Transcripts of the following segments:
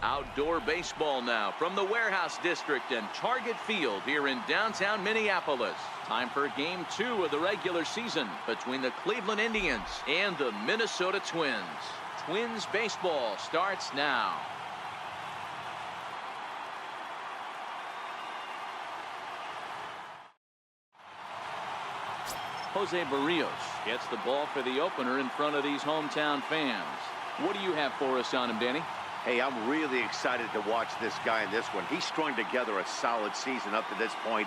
Outdoor baseball now from the Warehouse District and Target Field here in downtown Minneapolis. Time for Game 2 of the regular season between the Cleveland Indians and the Minnesota Twins. Twins baseball starts now. Jose Barrios gets the ball for the opener in front of these hometown fans. What do you have for us on him, Danny? Hey, I'm really excited to watch this guy in this one. He's strung together a solid season up to this point.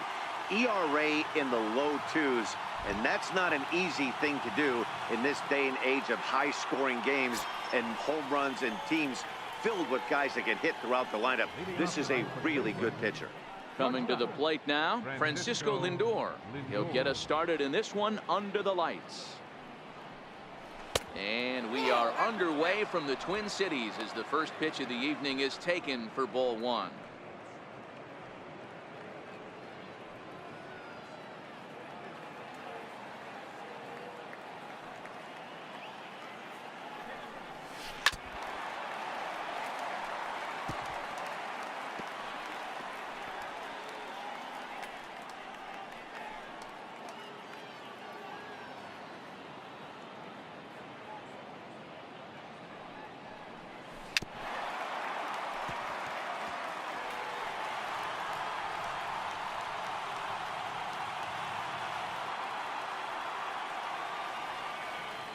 ERA in the low 2s, and that's not an easy thing to do in this day and age of high-scoring games and home runs and teams filled with guys that can hit throughout the lineup. This is a really good pitcher. Coming to the plate now, Francisco Lindor. He'll get us started in this one under the lights. And we are underway from the Twin Cities as the first pitch of the evening is taken for ball one.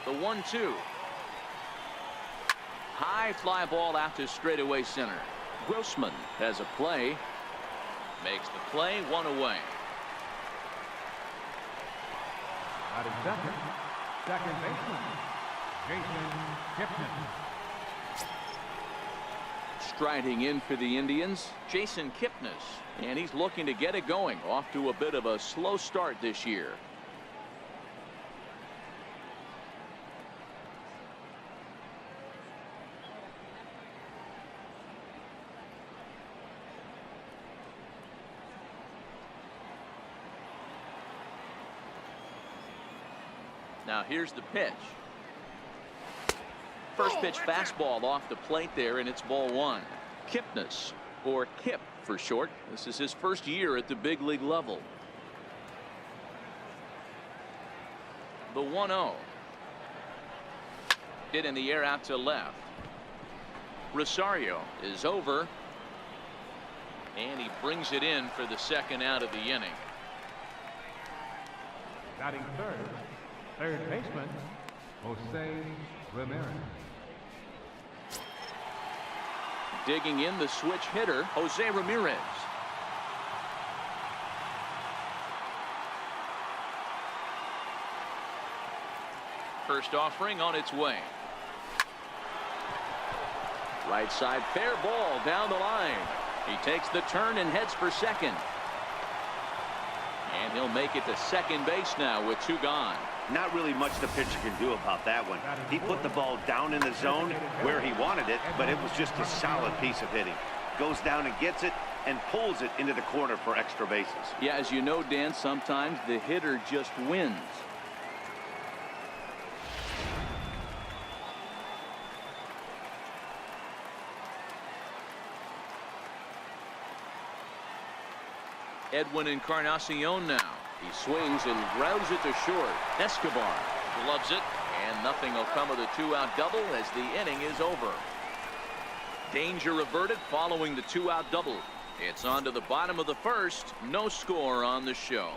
The 1-2. High fly ball out to straightaway center. Grossman has a play. Makes the play, one away. Second baseman, Jason Kipnis. Striding in for the Indians, Jason Kipnis. And he's looking to get it going. Off to a bit of a slow start this year. Now here's the pitch. First pitch fastball off the plate there, and it's ball one. Kipnis, or Kip for short. This is his first year at the big league level. The 1-0. Hit in the air out to left. Rosario is over. And he brings it in for the second out of the inning. Batting third baseman, Jose Ramirez. Digging in the switch hitter, Jose Ramirez. First offering on its way. Right side fair ball down the line. He takes the turn and heads for second. And he'll make it to second base now with two gone. Not really much the pitcher can do about that one. He put the ball down in the zone where he wanted it, but it was just a solid piece of hitting. Goes down and gets it and pulls it into the corner for extra bases. Yeah, as you know, Dan, sometimes the hitter just wins. Edwin Encarnacion now. He swings and grounds it to short. Escobar gloves it, and nothing will come of the two-out double as the inning is over. Danger averted following the two-out double. It's on to the bottom of the first. No score on the show.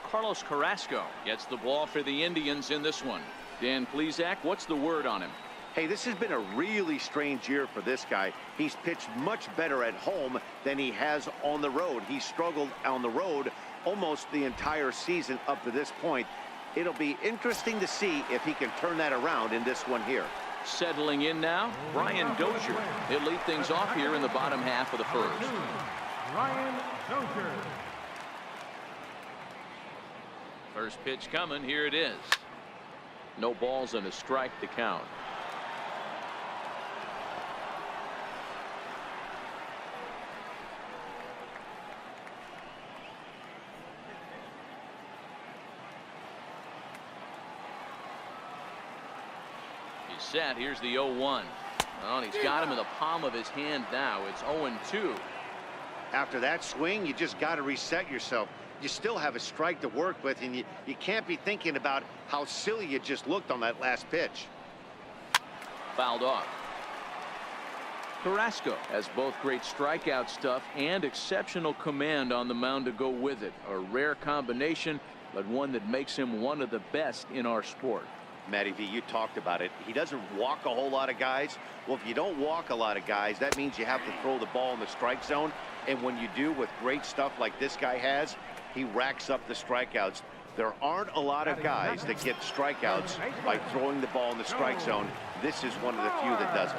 Carlos Carrasco gets the ball for the Indians in this one. Dan Plesac, what's the word on him? Hey, this has been a really strange year for this guy. He's pitched much better at home than he has on the road. He struggled on the road almost the entire season up to this point. It'll be interesting to see if he can turn that around in this one here. Settling in now, Brian Dozier. He'll lead things off here in the bottom half of the first. Brian Dozier. First pitch coming. Here it is. No balls and a strike to count. Set. Here's the 0-1. Well, and he's got him in the palm of his hand now. It's 0-2. After that swing, you just got to reset yourself. You still have a strike to work with, and you can't be thinking about how silly you just looked on that last pitch. Fouled off. Carrasco has both great strikeout stuff and exceptional command on the mound to go with it. A rare combination, but one that makes him one of the best in our sport. Matty V, you talked about it. He doesn't walk a whole lot of guys. Well, if you don't walk a lot of guys, that means you have to throw the ball in the strike zone. And when you do with great stuff like this guy has, he racks up the strikeouts. There aren't a lot of guys that get strikeouts by throwing the ball in the strike zone. This is one of the few that does it.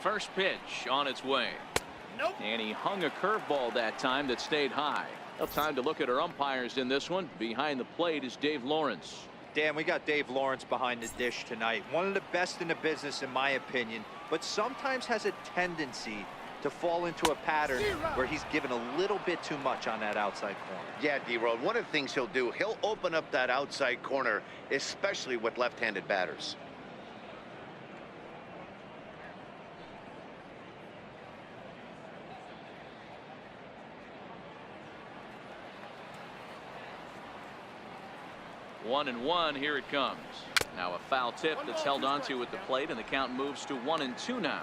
First pitch on its way. Nope. And he hung a curveball that time that stayed high. Well, time to look at our umpires in this one. Behind the plate is Dave Lawrence. Dan, we got Dave Lawrence behind the dish tonight. One of the best in the business, in my opinion, but sometimes has a tendency to fall into a pattern where he's given a little bit too much on that outside corner. Yeah, D-Road, one of the things he'll do, he'll open up that outside corner, especially with left-handed batters. One and one. Here it comes. Now a foul tip that's held onto at the plate, and the count moves to 1-2 now.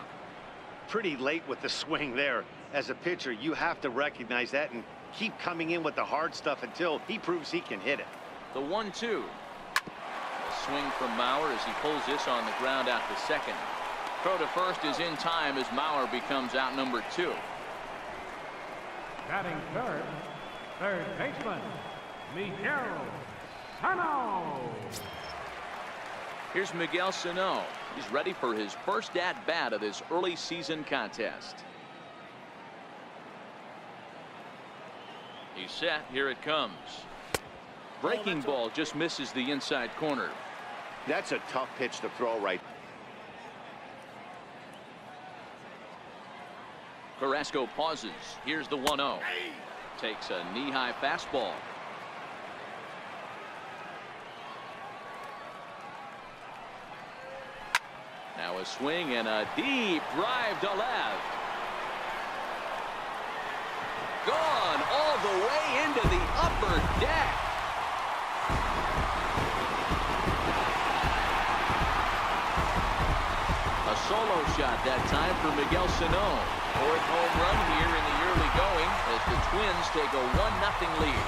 Pretty late with the swing there. As a pitcher, you have to recognize that and keep coming in with the hard stuff until he proves he can hit it. The 1-2. A swing from Mauer as he pulls this on the ground out to second. Throw to first is in time as Mauer becomes out number 2. Batting third, third baseman, Miguel Sano. Here's Miguel Sano. He's ready for his first at-bat of this early season contest. He's set. Here it comes. Breaking ball just misses the inside corner. That's a tough pitch to throw right. Carrasco pauses. Here's the 1-0. Takes a knee-high fastball. Now a swing and a deep drive to left. Gone all the way into the upper deck. A solo shot that time for Miguel Sano. Fourth home run here in the early going as the Twins take a 1-0 lead.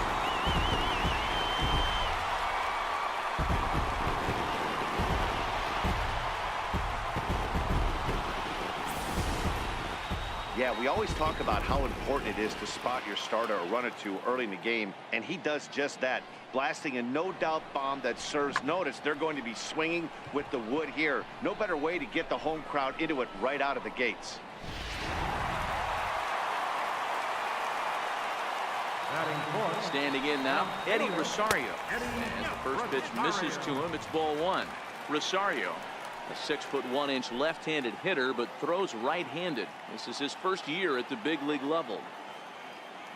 Yeah, we always talk about how important it is to spot your starter or run it to early in the game, and he does just that, blasting a no-doubt bomb that serves notice. They're going to be swinging with the wood here. No better way to get the home crowd into it right out of the gates. Standing in now, Eddie Rosario. As the first pitch misses to him, it's ball 1. Rosario, a 6'1" left-handed hitter, but throws right-handed. This is his first year at the big league level.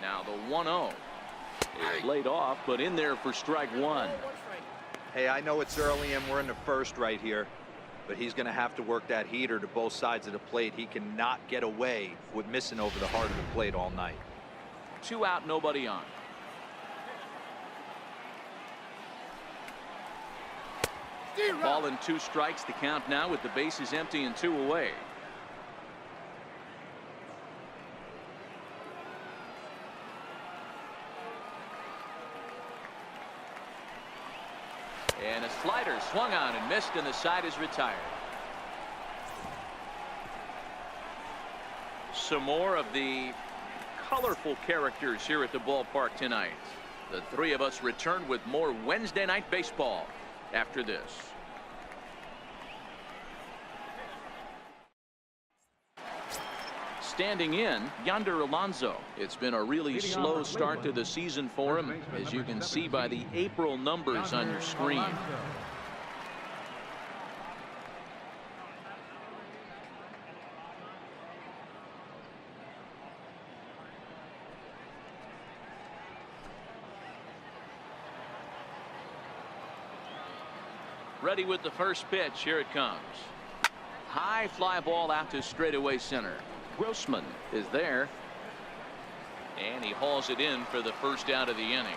Now the 1-0 is laid off, but in there for strike 1. Hey, I know it's early and we're in the first right here, but he's going to have to work that heater to both sides of the plate. He cannot get away with missing over the heart of the plate all night. 2 out, nobody on. Ball and 2 strikes. The count now with the bases empty and 2 away. And a slider swung on and missed, and the side is retired. Some more of the colorful characters here at the ballpark tonight. The 3 of us return with more Wednesday Night Baseball after this. Standing in, Yonder Alonso. It's been a really slow start to the season for him, as you can see by the April numbers on your screen. Ready with the first pitch. Here it comes. High fly ball out to straightaway center. Grossman is there. And he hauls it in for the first out of the inning.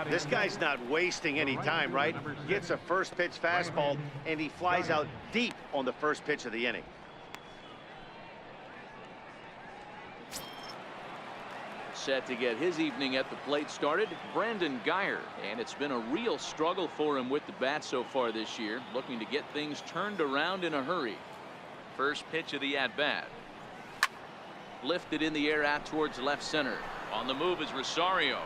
This guy's not wasting any time, right? Gets a first pitch fastball, and he flies out deep on the first pitch of the inning. Set to get his evening at the plate started, Brandon Geyer. And it's been a real struggle for him with the bat so far this year, looking to get things turned around in a hurry. First pitch of the at-bat. Lifted in the air out towards left center. On the move is Rosario.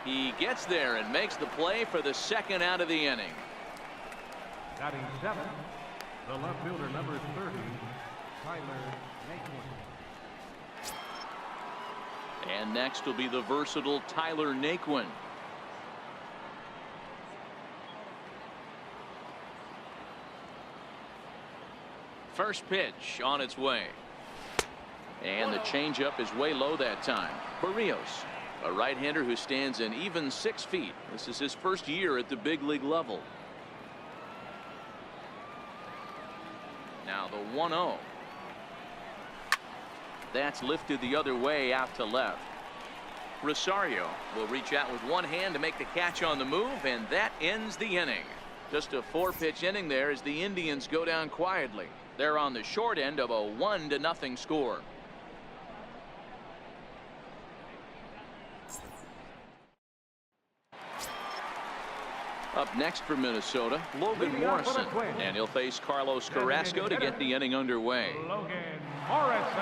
He gets there and makes the play for the second out of the inning. Batting seventh, the left fielder, number 30, Tyler Naquin. And next will be the versatile Tyler Naquin. First pitch on its way. And the changeup is way low that time. Barrios, a right-hander who stands an even 6 feet. This is his first year at the big league level. Now the 1-0. That's lifted the other way out to left. Rosario will reach out with one hand to make the catch on the move, and that ends the inning. Just a 4-pitch inning there as the Indians go down quietly. They're on the short end of a 1-0 score. Up next for Minnesota, Logan Morrison, and he'll face Carlos Carrasco to get the inning underway. Logan Morrison.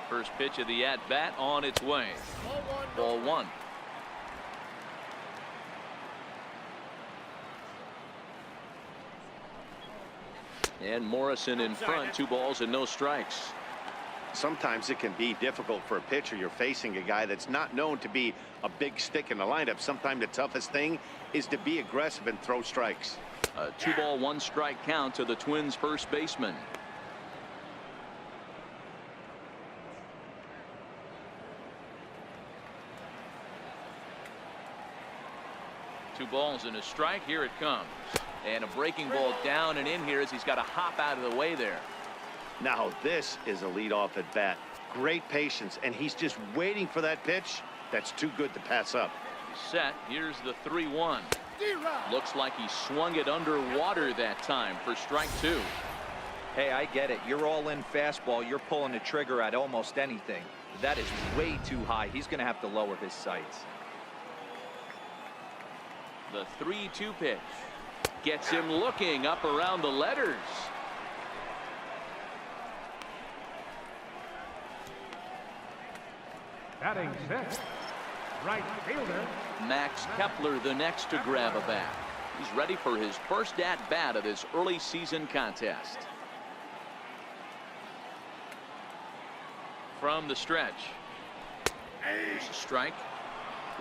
First pitch of the at-bat on its way. Ball one. And Morrison in front, 2 balls and no strikes. Sometimes it can be difficult for a pitcher. You're facing a guy that's not known to be a big stick in the lineup. Sometimes the toughest thing is to be aggressive and throw strikes. A 2-ball, 1-strike count to the Twins' first baseman. Two balls and a strike. Here it comes. And a breaking ball down and in here as he's got to hop out of the way there. Now this is a leadoff at bat. Great patience, and he's just waiting for that pitch. That's too good to pass up. He's set. Here's the 3-1. Looks like he swung it underwater that time for strike 2. Hey, I get it. You're all in fastball. You're pulling the trigger at almost anything. That is way too high. He's going to have to lower his sights. The 3-2 pitch gets him looking up around the letters. Batting sixth, right fielder Max Kepler the next to grab a bat. He's ready for his first at-bat of this early season contest. From the stretch. There's a strike.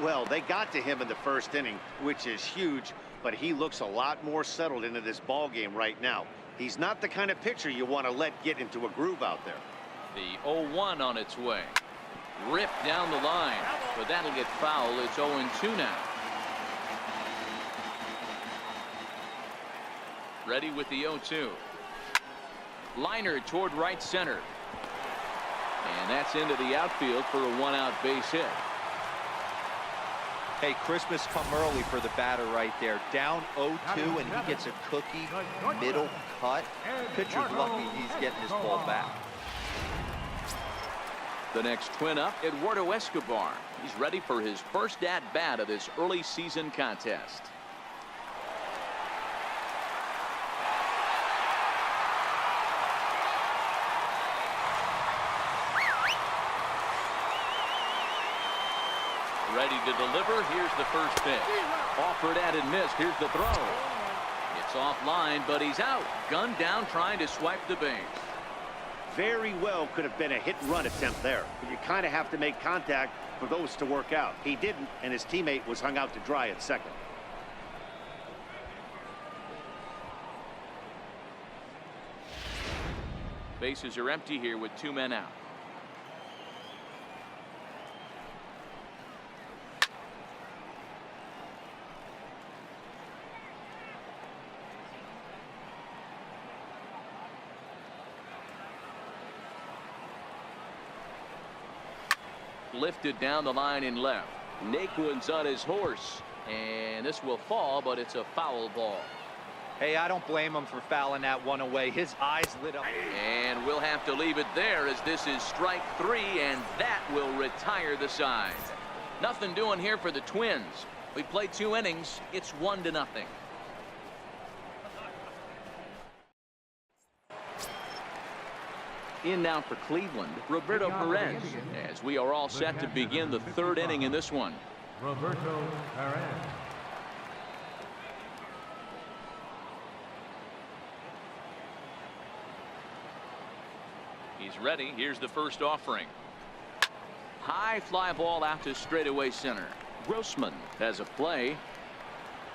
Well, they got to him in the first inning, which is huge, but he looks a lot more settled into this ball game right now. He's not the kind of pitcher you want to let get into a groove out there. The 0-1 on its way. Ripped down the line, but that'll get foul. It's 0-2 now. Ready with the 0-2. Liner toward right center. And that's into the outfield for a 1-out base hit. Hey, Christmas come early for the batter right there. Down 0-2, and he gets a cookie middle cut. Pitcher's lucky he's getting his ball back. The next twin up, Eduardo Escobar. He's ready for his first at-bat of this early season contest. Ready to deliver. Here's the first pitch. Offered at and missed. Here's the throw. It's offline, but he's out. Gunned down trying to swipe the base. Very well could have been a hit-and-run attempt there, but you kind of have to make contact for those to work out. He didn't, and his teammate was hung out to dry at second. Bases are empty here with 2 men out. lifted down the line in left. Naquin's on his horse, and this will fall, but it's a foul ball. Hey, I don't blame him for fouling that one away. His eyes lit up. And we'll have to leave it there, as this is strike 3, and that will retire the side. Nothing doing here for the Twins. We played 2 innings. It's 1-0. In now for Cleveland, Roberto Perez, as we are all set to begin the 3rd inning in this one. Roberto Perez. He's ready. Here's the first offering. High fly ball out to straightaway center. Grossman has a play.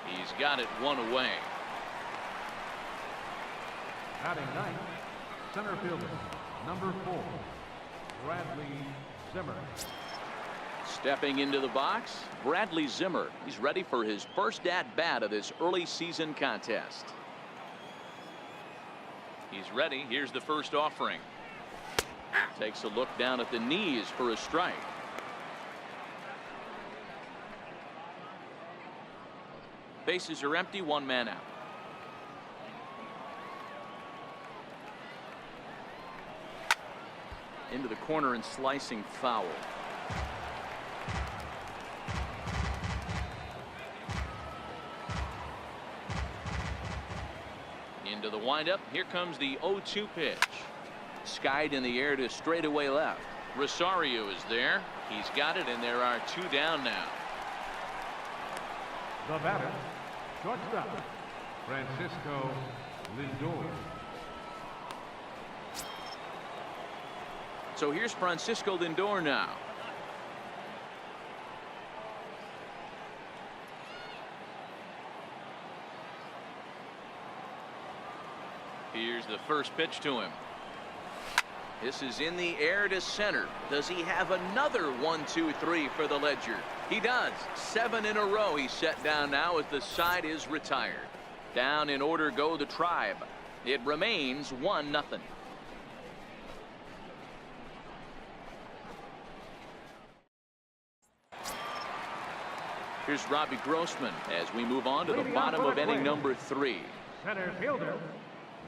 He's got it 1 away. Batting ninth, center fielder, number 4, Bradley Zimmer. Stepping into the box, Bradley Zimmer. He's ready for his first at-bat of this early season contest. He's ready. Here's the first offering. Takes a look down at the knees for a strike. Bases are empty, 1 man out. Into the corner and slicing foul. Into the windup. Here comes the 0-2 pitch. Skied in the air to straightaway left. Rosario is there. He's got it, and there are 2 down now. The batter, shortstop, Francisco Lindor. So here's Francisco Lindor now. Here's the first pitch to him. This is in the air to center. Does he have another 1-2-3 for the ledger? He does. 7 in a row he's set down now as the side is retired. Down in order go the Tribe. It remains 1-0. Here's Robbie Grossman as we move on to the bottom of inning number 3. Center fielder,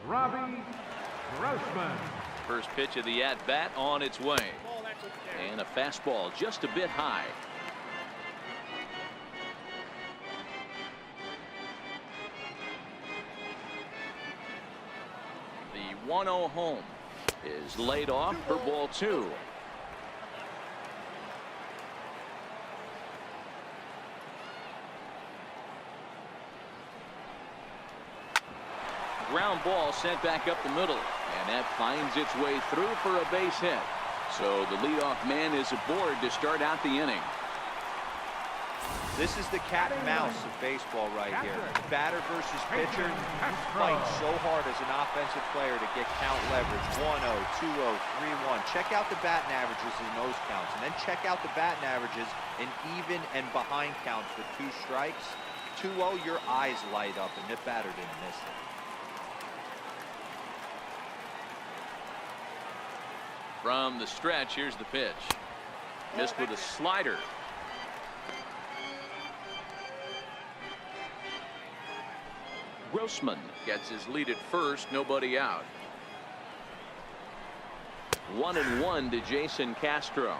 Robbie Grossman. First pitch of the at-bat on its way. And a fastball just a bit high. The 1-0 home is laid off for ball 2. Ground ball sent back up the middle, and that finds its way through for a base hit. So the leadoff man is aboard to start out the inning. This is the cat and mouse of baseball right here. Batter versus pitcher. Fight so hard as an offensive player to get count leverage. 1-0, 2-0, 3-1. Check out the batting averages in those counts, and then check out the batting averages in even and behind counts with 2 strikes. 2-0, your eyes light up, and the batter didn't miss it. From the stretch, here's the pitch. Missed with a slider. Grossman gets his lead at first, nobody out. 1-1 to Jason Castro.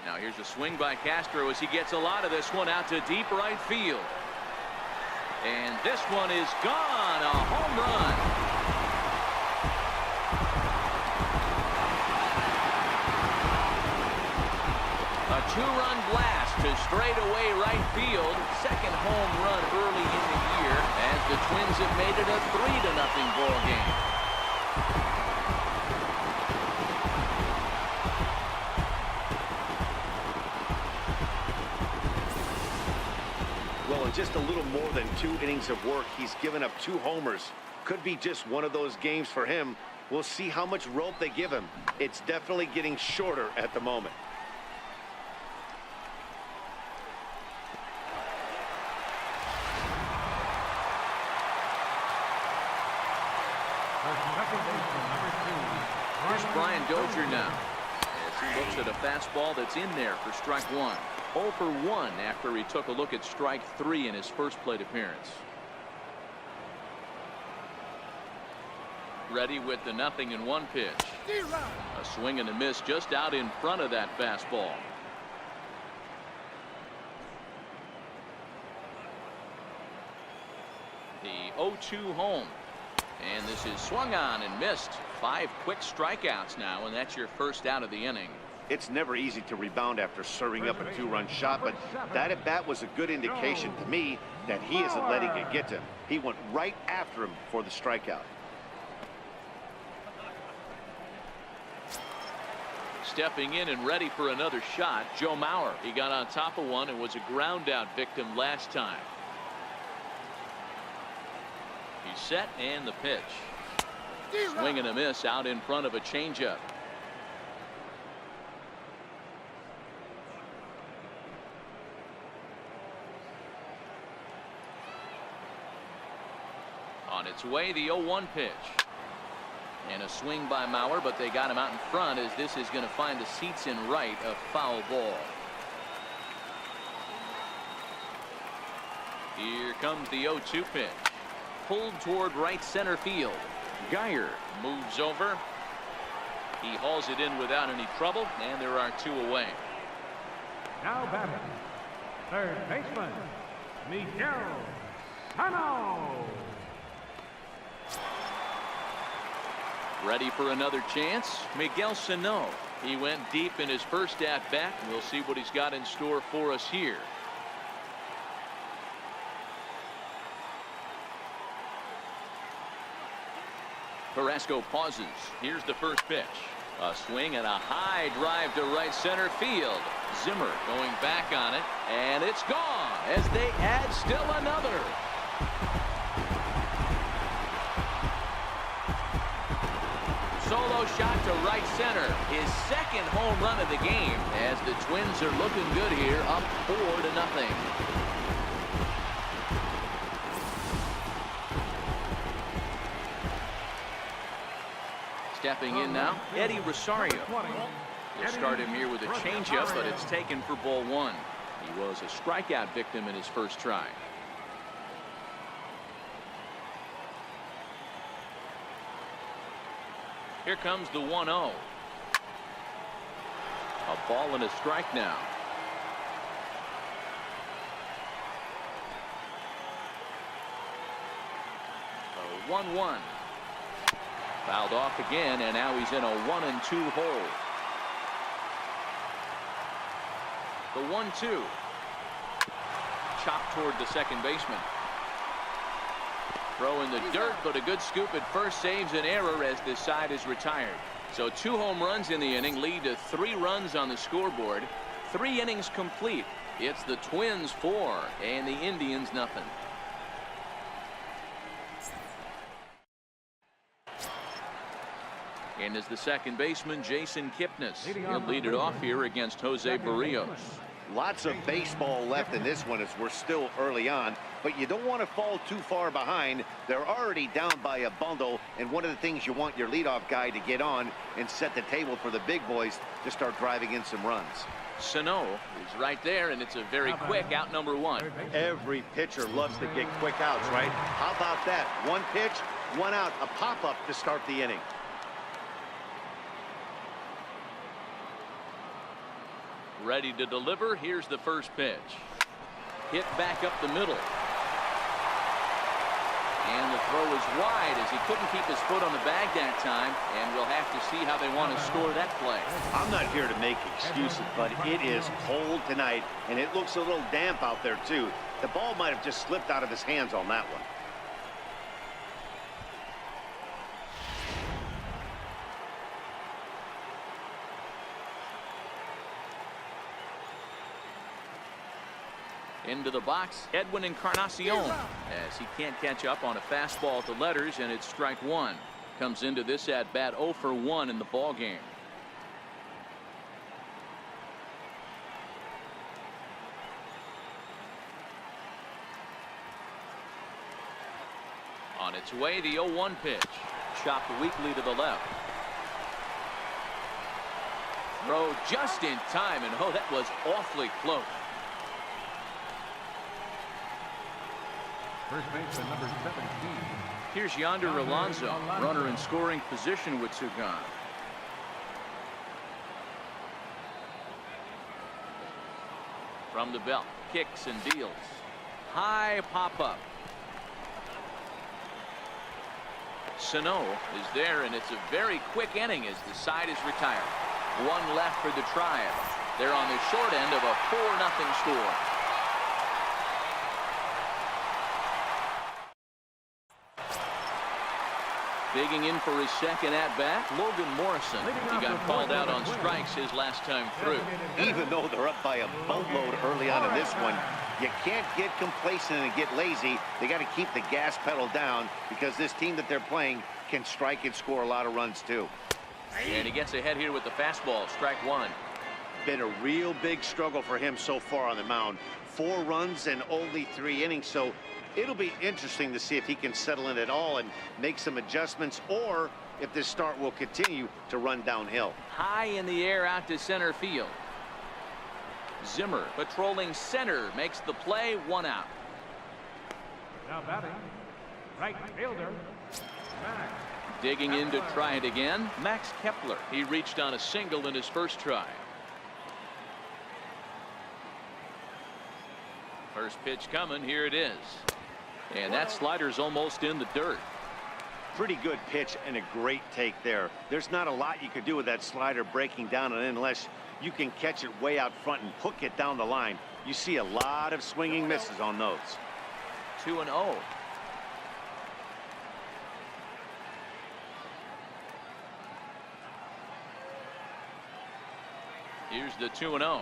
Now here's a swing by Castro as he gets a lot of this one out to deep right field. And this one is gone. A home run. A 2-run blast to straightaway right field. Second home run early in the year as the Twins have made it a 3-0 ball game. Well, in just a little more than 2 innings of work, he's given up 2 homers. Could be just one of those games for him. We'll see how much rope they give him. It's definitely getting shorter at the moment. Here's Brian Dozier now, as he looks at a fastball that's in there for strike one. 0 for 1 after he took a look at strike 3 in his first plate appearance. Ready with the 0-1 pitch. A swing and a miss just out in front of that fastball. The 0-2 home. And this is swung on and missed. 5 quick strikeouts now, and that's your first out of the inning. It's never easy to rebound after serving up a 2-run shot, but that at bat was a good indication to me that he isn't letting it get to him. He went right after him for the strikeout. Stepping in and ready for another shot, Joe Mauer. He got on top of one and was a ground out victim last time. He's set, and the pitch. Swing and a miss out in front of a changeup. On its way, the 0-1 pitch. And a swing by Mauer, but they got him out in front as this is going to find the seats in right, a foul ball. Here comes the 0-2 pitch. Pulled toward right center field. Geyer moves over. He hauls it in without any trouble, and there are 2 away. Now batting, third baseman, Miguel Sano. Ready for another chance, Miguel Sano. He went deep in his first at-bat. We'll see what he's got in store for us here. Carrasco pauses. Here's the first pitch. A swing and a high drive to right center field. Zimmer going back on it, and it's gone as they add still another. Solo shot to right center. His second home run of the game as the Twins are looking good here, up 4-0. Stepping in now, Eddie Rosario. We'll start him here with a changeup, but it's taken for ball 1. He was a strikeout victim in his first try. Here comes the 1-0. A ball and a strike now. A 1-1. Fouled off again, and now he's in a 1-2 hole. The 1-2. Chopped toward the second baseman. Throw in the dirt, but a good scoop at first saves an error as this side is retired. So 2 home runs in the inning lead to 3 runs on the scoreboard. 3 innings complete. It's the Twins 4 and the Indians nothing. And as the second baseman, Jason Kipnis. He'll lead it off here against Jose Barrios. Lots of baseball left in this one as we're still early on, but you don't want to fall too far behind. They're already down by a bundle, and one of the things you want your leadoff guy to get on and set the table for the big boys to start driving in some runs. Sano is right there, and it's a very quick out number 1. Every pitcher loves to get quick outs, right? How about that? 1 pitch, 1 out, a pop-up to start the inning. Ready to deliver. Here's the first pitch. Hit back up the middle. And the throw is wide as he couldn't keep his foot on the bag that time, and we'll have to see how they want to score that play. I'm not here to make excuses, but it is cold tonight, and it looks a little damp out there, too. The ball might have just slipped out of his hands on that one. Into the box, Edwin Encarnacion, as he can't catch up on a fastball at the letters, and it's strike one. Comes into this at bat 0 for 1 in the ball game. On its way, the 0-1 pitch. Chopped weakly to the left. Throw just in time, and oh, that was awfully close. First baseman number 17. Here's Yonder Alonso, runner in scoring position with two gone. From the belt, kicks and deals. High pop-up. Sano is there, and it's a very quick inning as the side is retired. One left for the Tribe. They're on the short end of a 4-0 score. Digging in for his second at-bat, Logan Morrison. He got called out on strikes his last time through. Even though they're up by a boatload early on in this one, you can't get complacent and get lazy. They got to keep the gas pedal down because this team that they're playing can strike and score a lot of runs too. And he gets ahead here with the fastball, strike one. Been a real big struggle for him so far on the mound. 4 runs and only 3 innings, so it'll be interesting to see if he can settle in at all and make some adjustments, or if this start will continue to run downhill. High in the air out to center field. Zimmer patrolling center makes the play, 1 out. Now batting, right fielder, Max. Digging in to try it again, Max Kepler. He reached on a single in his first try. First pitch coming, here it is. And that slider's almost in the dirt. Pretty good pitch and a great take there. There's not a lot you could do with that slider breaking down, and unless you can catch it way out front and hook it down the line, you see a lot of swinging misses on those. 2-0. Here's the 2-0.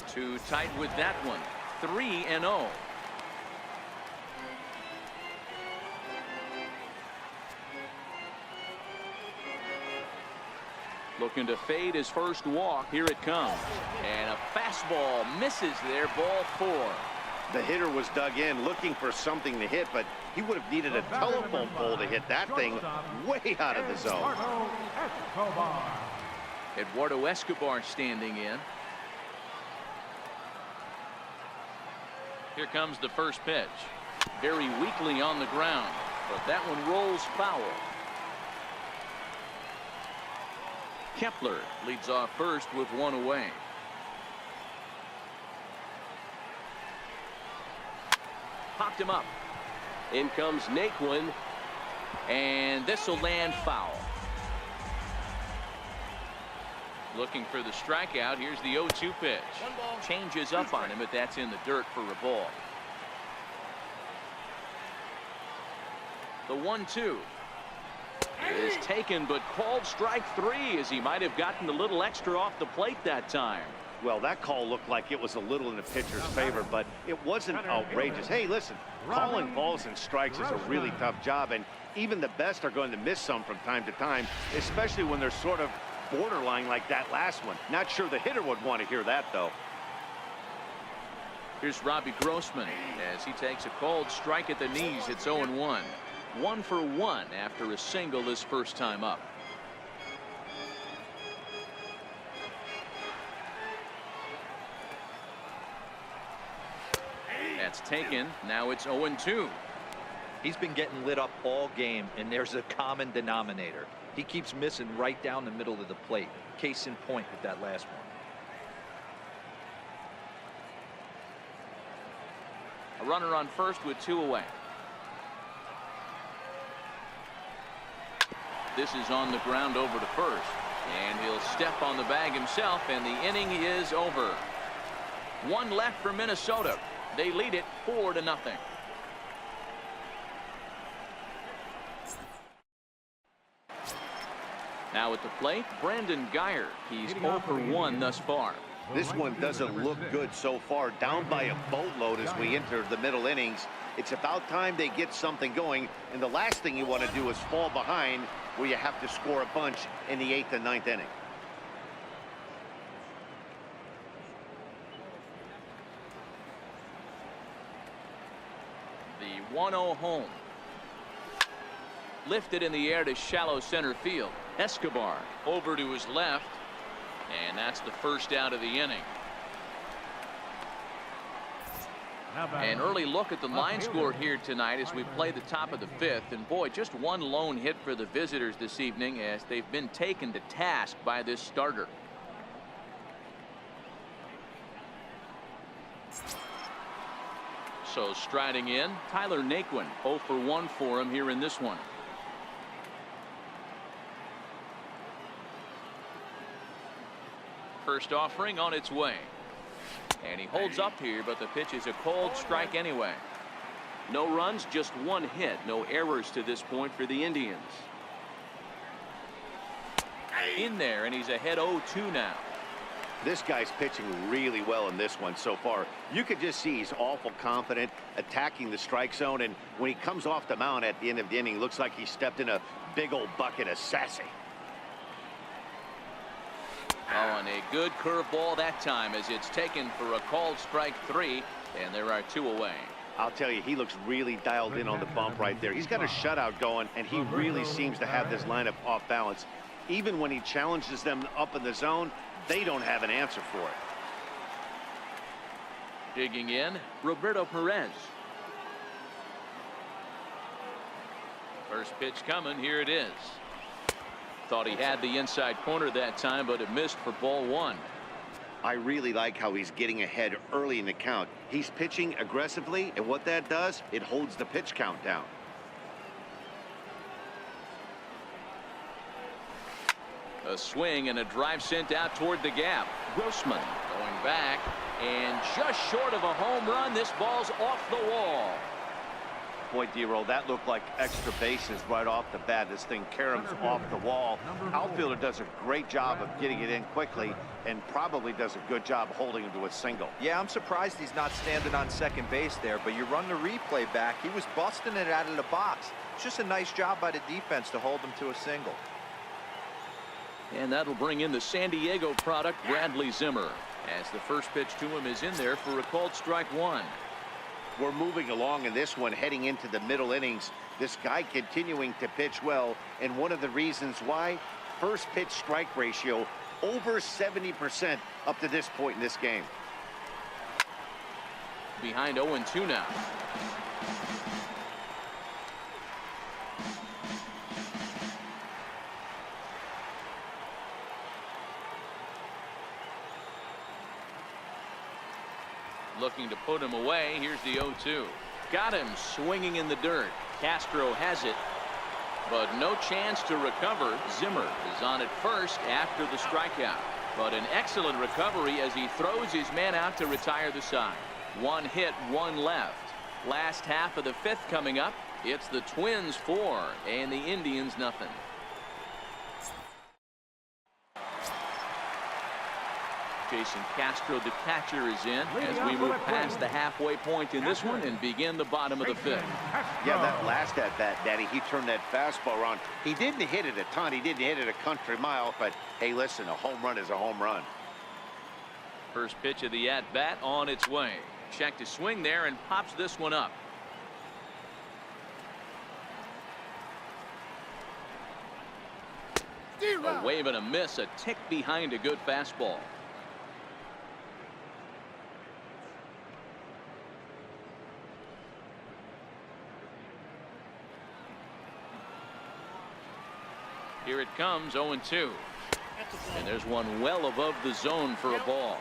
Too tight with that one. 3-0. Looking to fade his first walk. Here it comes. And a fastball misses there. Ball 4. The hitter was dug in looking for something to hit, but he would have needed a telephone pole to hit that thing way out of the zone. Eduardo Escobar standing in. Here comes the first pitch. Very weakly on the ground, but that one rolls foul. Kepler leads off first with 1 away. Popped him up. In comes Naquin, and this will land foul. Looking for the strikeout. Here's the 0-2 pitch. Changes up on him, but that's in the dirt for a ball. The 1-2 is taken, but called strike 3, as he might have gotten a little extra off the plate that time. Well, that call looked like it was a little in the pitcher's favor, but it wasn't outrageous. Hey, listen, calling balls and strikes is a really tough job, and even the best are going to miss some from time to time, especially when they're sort of borderline like that last one. Not sure the hitter would want to hear that, though. Here's Robbie Grossman as he takes a called strike at the knees. It's 0-1. 1 for 1 after a single his first time up. That's taken. Now it's 0-2. He's been getting lit up all game, and there's a common denominator. He keeps missing right down the middle of the plate. Case in point with that last one. A runner on first with 2 away. This is on the ground over to first, and he'll step on the bag himself, and the inning is over. 1 left for Minnesota. They lead it 4-0. Now at the plate, Brandon Guyer. He's 0 for 1 thus far. This one doesn't look good so far. Down by a boatload as we enter the middle innings. It's about time they get something going. And the last thing you want to do is fall behind where you have to score a bunch in the 8th and 9th inning. The 1-0 home. Lifted in the air to shallow center field. Escobar over to his left. And that's the first out of the inning. An early look at the line score here tonight as we play the top of the 5th. And boy, just one lone hit for the visitors this evening as they've been taken to task by this starter. So striding in, Tyler Naquin, 0 for 1 for him here in this one. First offering on its way. And he holds up here, but the pitch is a cold strike anyway. No runs, just one hit. No errors to this point for the Indians. In there, and he's ahead 0-2 now. This guy's pitching really well in this one so far. You could just see he's awful confident attacking the strike zone, and when he comes off the mound at the end of the inning, looks like he stepped in a big old bucket of sassy. Oh, and a good curveball that time as it's taken for a called strike 3, and there are 2 away. I'll tell you, he looks really dialed in on the bump right there. He's got a shutout going, and he really seems to have this lineup off balance. Even when he challenges them up in the zone, they don't have an answer for it. Digging in, Roberto Perez. First pitch coming, here it is. Thought he had the inside corner that time, but it missed for ball 1. I really like how he's getting ahead early in the count. He's pitching aggressively, and what that does, it holds the pitch count down. A swing and a drive sent out toward the gap. Grossman going back, and just short of a home run. This ball's off the wall. Boy, D-Roll, that looked like extra bases right off the bat. This thing caroms off the wall. Outfielder does a great job of getting it in quickly and probably does a good job holding him to a single. Yeah, I'm surprised he's not standing on second base there, but you run the replay back. He was busting it out of the box. It's just a nice job by the defense to hold him to a single. And that'll bring in the San Diego product, Bradley Zimmer, as the first pitch to him is in there for a called strike 1. We're moving along in this one, heading into the middle innings. This guy continuing to pitch well, and one of the reasons why, first pitch strike ratio over 70% up to this point in this game. Behind 0-2 now. Looking to put him away. Here's the 0-2. Got him swinging in the dirt. Castro has it, but no chance to recover. Zimmer is on at first after the strikeout, but an excellent recovery as he throws his man out to retire the side. One hit, one left. Last half of the 5th coming up. It's the Twins 4 and the Indians nothing. Jason Castro, the catcher, is in as we move past the halfway point in this one and begin the bottom of the 5th. Yeah, that last at bat, Daddy, he turned that fastball around. He didn't hit it a ton. He didn't hit it a country mile, but hey, listen, a home run is a home run. First pitch of the at-bat on its way. Check to swing there and pops this one up. A wave and a miss, a tick behind a good fastball. Here it comes, 0-2. And there's one well above the zone for a ball.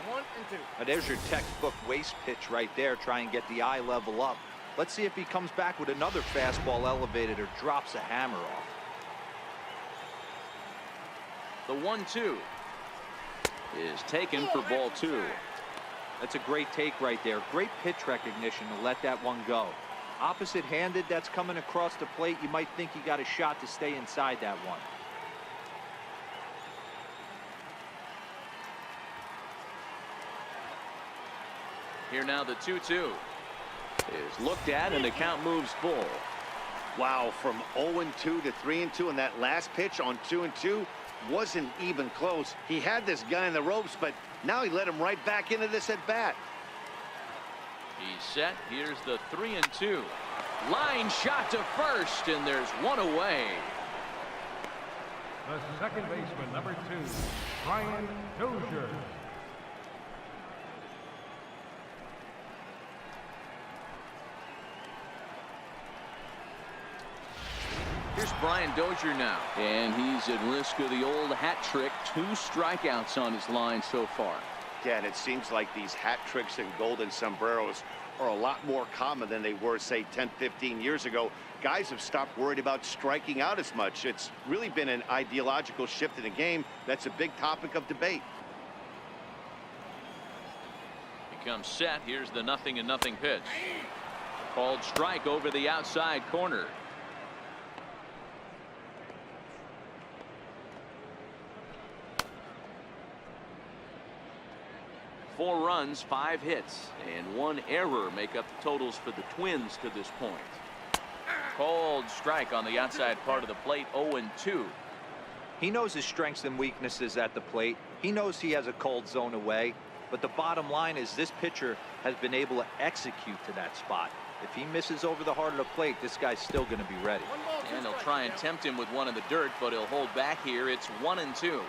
Now there's your textbook waste pitch right there. Try and get the eye level up. Let's see if he comes back with another fastball elevated or drops a hammer off. The 1-2 is taken for ball 2. That's a great take right there. Great pitch recognition to let that one go. Opposite-handed, that's coming across the plate. You might think you got a shot to stay inside that one. Here now the 2-2 is looked at, and the count moves full. Wow, from 0-2 to 3-2, and that last pitch on 2-2 wasn't even close. He had this guy in the ropes, but now he let him right back into this at bat. He's set. Here's the 3-2. Line shot to first, and there's one away. The second baseman, number 2, Brian Dozier. Here's Brian Dozier now, and he's at risk of the old hat trick. 2 strikeouts on his line so far. Yeah, and it seems like these hat tricks and golden sombreros are a lot more common than they were, say, 10, 15 years ago. Guys have stopped worried about striking out as much. It's really been an ideological shift in the game. That's a big topic of debate. He comes set. Here's the 0-0 pitch. Called strike over the outside corner. Four runs, 5 hits, and 1 error make up the totals for the Twins to this point. Called strike on the outside part of the plate. 0-2. He knows his strengths and weaknesses at the plate. He knows he has a cold zone away. But the bottom line is this pitcher has been able to execute to that spot. If he misses over the heart of the plate, this guy's still going to be ready. And they'll try and tempt him with one in the dirt, but he'll hold back here. It's 1-2.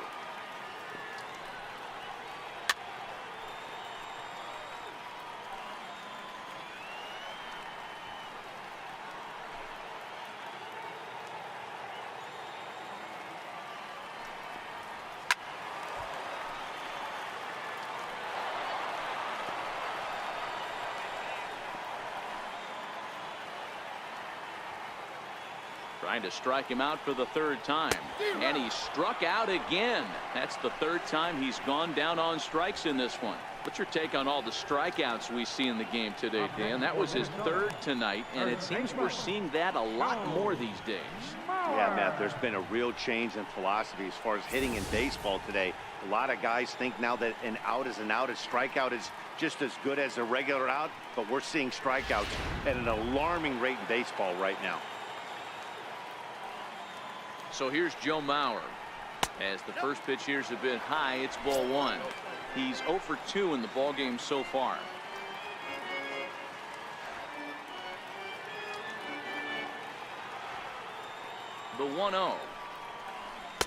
Trying to strike him out for the 3rd time, and he struck out again. That's the 3rd time he's gone down on strikes in this one. What's your take on all the strikeouts we see in the game today, Dan? That was his 3rd tonight, and it seems we're seeing that a lot more these days. Yeah, Matt, there's been a real change in philosophy as far as hitting in baseball today. A lot of guys think now that an out is an out. A strikeout is just as good as a regular out, but we're seeing strikeouts at an alarming rate in baseball right now. So here's Joe Mauer. As the first pitch here's a bit high, it's ball 1. He's 0 for 2 in the ball game so far. The 1-0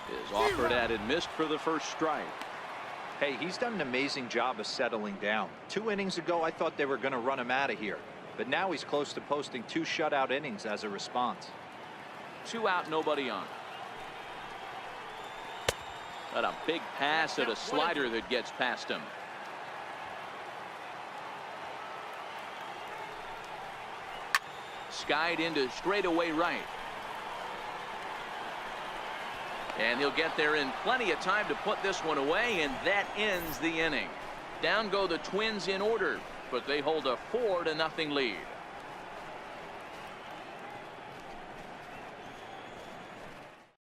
is offered at and missed for the first strike. Hey, he's done an amazing job of settling down. 2 innings ago, I thought they were going to run him out of here. But now he's close to posting 2 shutout innings as a response. 2 out, nobody on. Got a big pass at a slider that gets past him. Skied into straightaway right. And he'll get there in plenty of time to put this one away, and that ends the inning. Down go the Twins in order, but they hold a 4-0 lead.